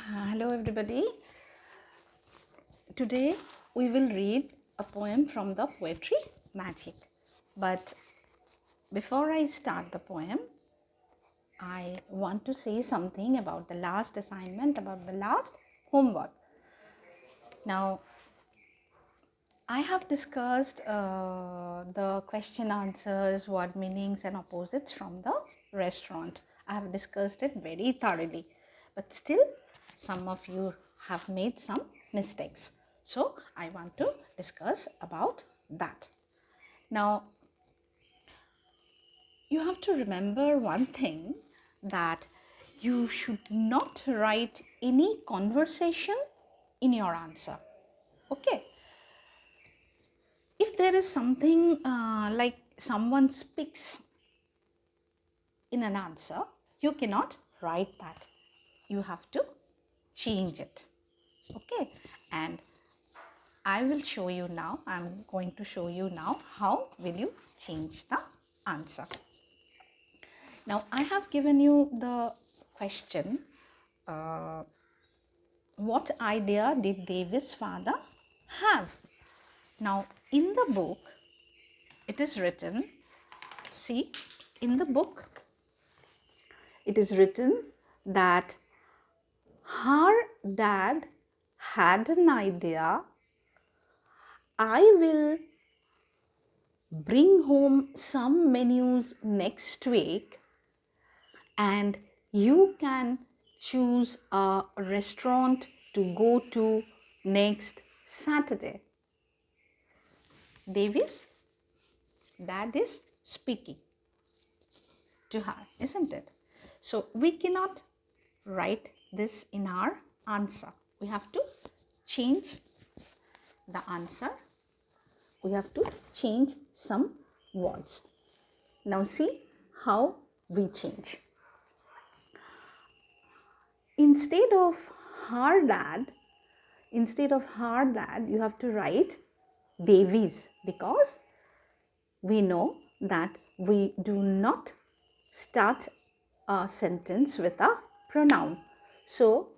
Hello everybody. Today we will read a poem from the Poetry Magic. But before I start the poem, I want to say something about the last assignment, about the last homework. Now, I have discussed the question answers, word meanings and opposites from the restaurant. I have discussed it very thoroughly, but still some of you have made some mistakes. So I want to discuss about that. Now, you have to remember one thing, that you should not write any conversation in your answer. Okay? If there is something like someone speaks in an answer, you cannot write that. You have to change it. Okay, and I will show you now. I'm going to show you now how will you change the answer. Now I have given you the question, what idea did David's father have? Now in the book it is written, see, in the book it is written that her dad had an idea. I will bring home some menus next week and you can choose a restaurant to go to next Saturday. Davis, dad is speaking to her, isn't it? So we cannot write this in our answer. We have to change the answer. We have to change some words. Now see how we change. Instead of her dad, you have to write Davies, because we know that we do not start a sentence with a pronoun. So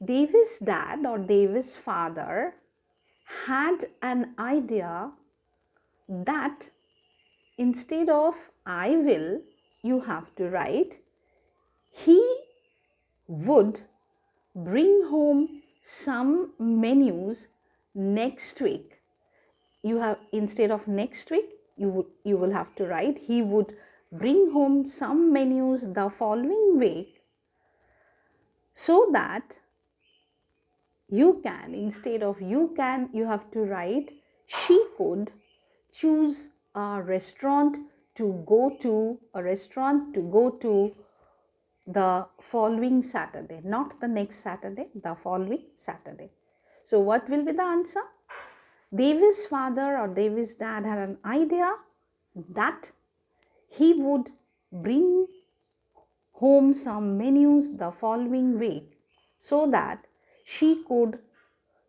Davis' dad or Davis' father had an idea that instead of I will, you have to write he would bring home some menus next week. You have, instead of next week, you will have to write he would bring home some menus the following week, so that you can, instead of you can, you have to write she could choose a restaurant to go to the following Saturday, not the next Saturday, the following Saturday. So what will be the answer? Davis' father or Davis' dad had an idea that he would bring home some menus the following week, so that she could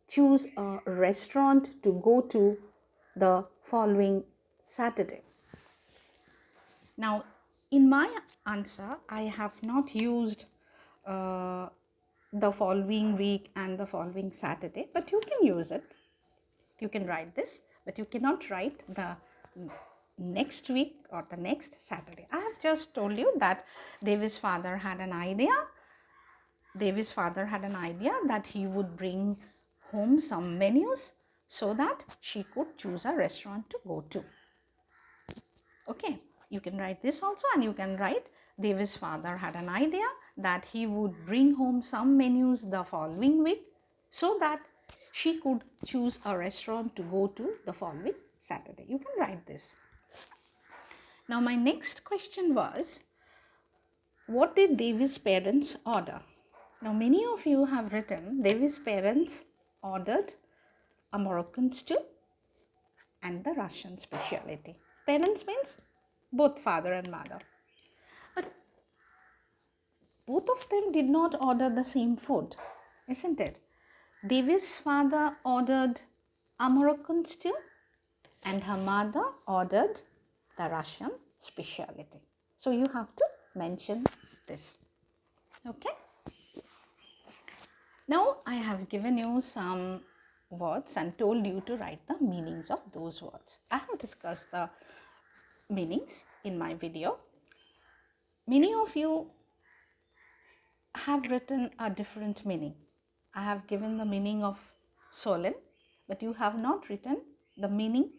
choose a restaurant to go to the following Saturday. Now, in my answer, I have not used the following week and the following Saturday, but you can use it. You can write this, but you cannot write the next week or the next Saturday. I have just told you that Davis' father had an idea. Davis' father had an idea that he would bring home some menus so that she could choose a restaurant to go to. Okay, you can write this also, and you can write Davis' father had an idea that he would bring home some menus the following week so that she could choose a restaurant to go to the following Saturday. You can write this. Now my next question was, what did Davis' parents order? Now many of you have written Davis' parents ordered a Moroccan stew and the Russian specialty. Parents means both father and mother. But both of them did not order the same food, isn't it? Davis' father ordered a Moroccan stew and her mother ordered the Russian specialty. So you have to mention this. Okay? Now I have given you some words and told you to write the meanings of those words. I have discussed the meanings in my video. Many of you have written a different meaning. I have given the meaning of solemn, but you have not written the meaning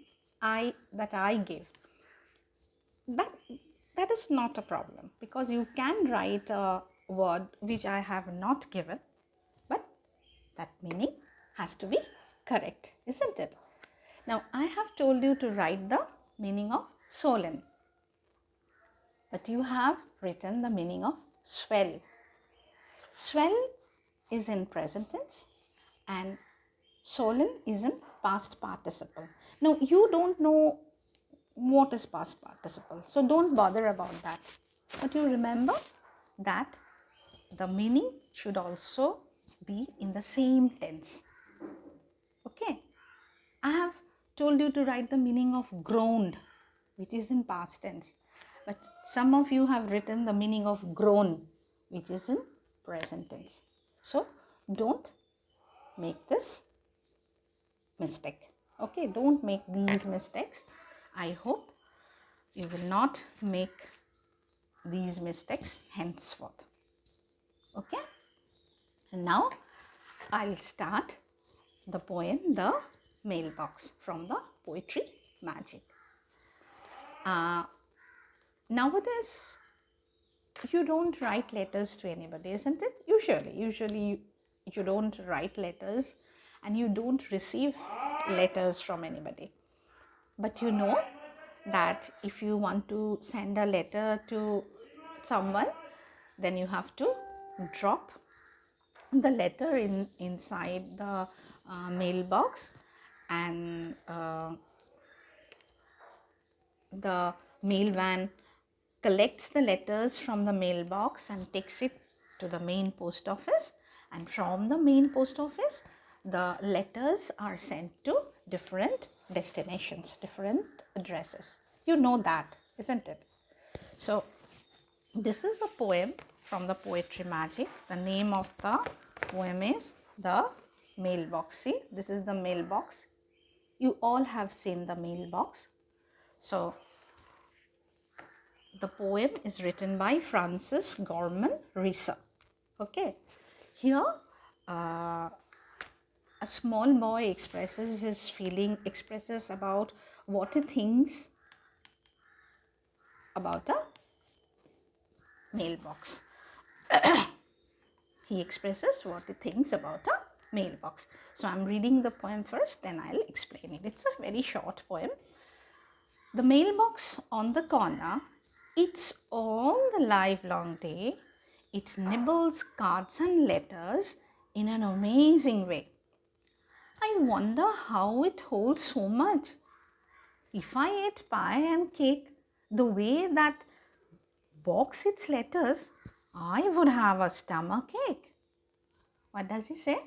that I gave. That is not a problem, because you can write a word which I have not given, but that meaning has to be correct, isn't it? Now I have told you to write the meaning of solemn, but you have written the meaning of swell. Swell is in present tense and solemn is in past participle. Now you don't know what is past participle, so don't bother about that. But you remember that the meaning should also be in the same tense. Okay, I have told you to write the meaning of groaned, which is in past tense, but some of you have written the meaning of grown, which is in present tense. So don't make this mistake. Okay, don't make these mistakes. I hope you will not make these mistakes henceforth. Okay, and now I'll start the poem The Mailbox from the Poetry Magic. Nowadays you don't write letters to anybody, isn't it? Usually you don't write letters and you don't receive letters from anybody. But you know that if you want to send a letter to someone, then you have to drop the letter inside the mailbox, and the mail van collects the letters from the mailbox and takes it to the main post office, and from the main post office the letters are sent to different destinations, different addresses. You know that, isn't it? So this is a poem from the Poetry Magic. The name of the poem is The Mailbox. See, this is the mailbox. You all have seen the mailbox. So the poem is written by Francis Gorman Risa. Okay, here a small boy expresses his feeling, expresses about what he thinks about a mailbox. He expresses what he thinks about a mailbox. So I'm reading the poem first, then I'll explain it. It's a very short poem. The mailbox on the corner eats all the livelong day. It nibbles cards and letters in an amazing way. I wonder how it holds so much. If I ate pie and cake the way that box its letters, I would have a stomach ache. What does he say?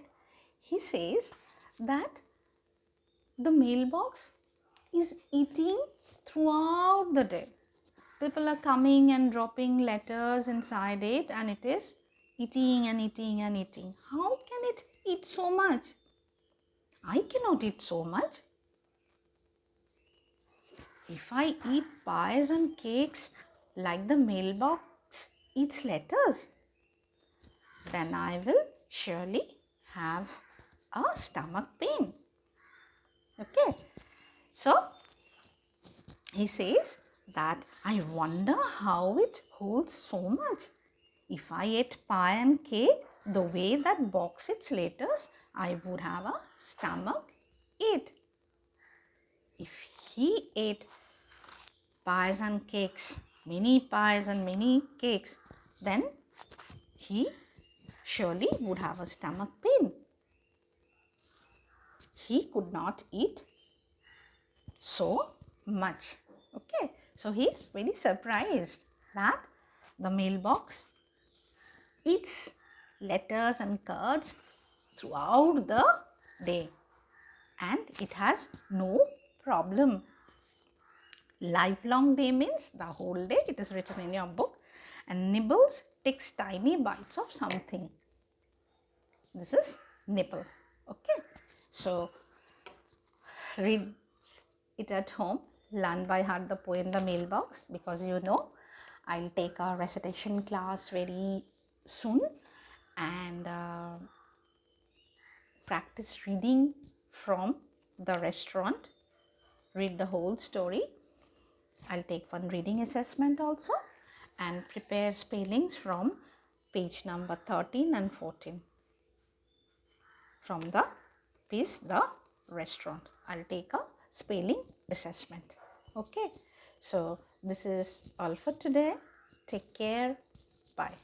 He says that the mailbox is eating throughout the day. People are coming and dropping letters inside it, and it is eating and eating and eating. How can it eat so much? I cannot eat so much. If I eat pies and cakes like the mailbox eats letters, then I will surely have a stomach pain. Okay, so he says that I wonder how it holds so much. If I ate pie and cake the way that box its letters, I would have a stomach ache. If he ate pies and cakes, many pies and many cakes, then he surely would have a stomach pain. He could not eat so much. Okay, so he is very surprised that the mailbox eats letters and cards throughout the day and it has no problem. Lifelong day means the whole day. It is written in your book. And nibbles takes tiny bites of something. This is nipple. Okay, so read it at home, learn by heart the poem The Mailbox, because you know I'll take a recitation class very soon, and practice reading from the restaurant. Read the whole story. I'll take one reading assessment also, and prepare spellings from page number 13 and 14 from the piece The Restaurant. I'll take a spelling assessment. Okay, so this is all for today. Take care. Bye.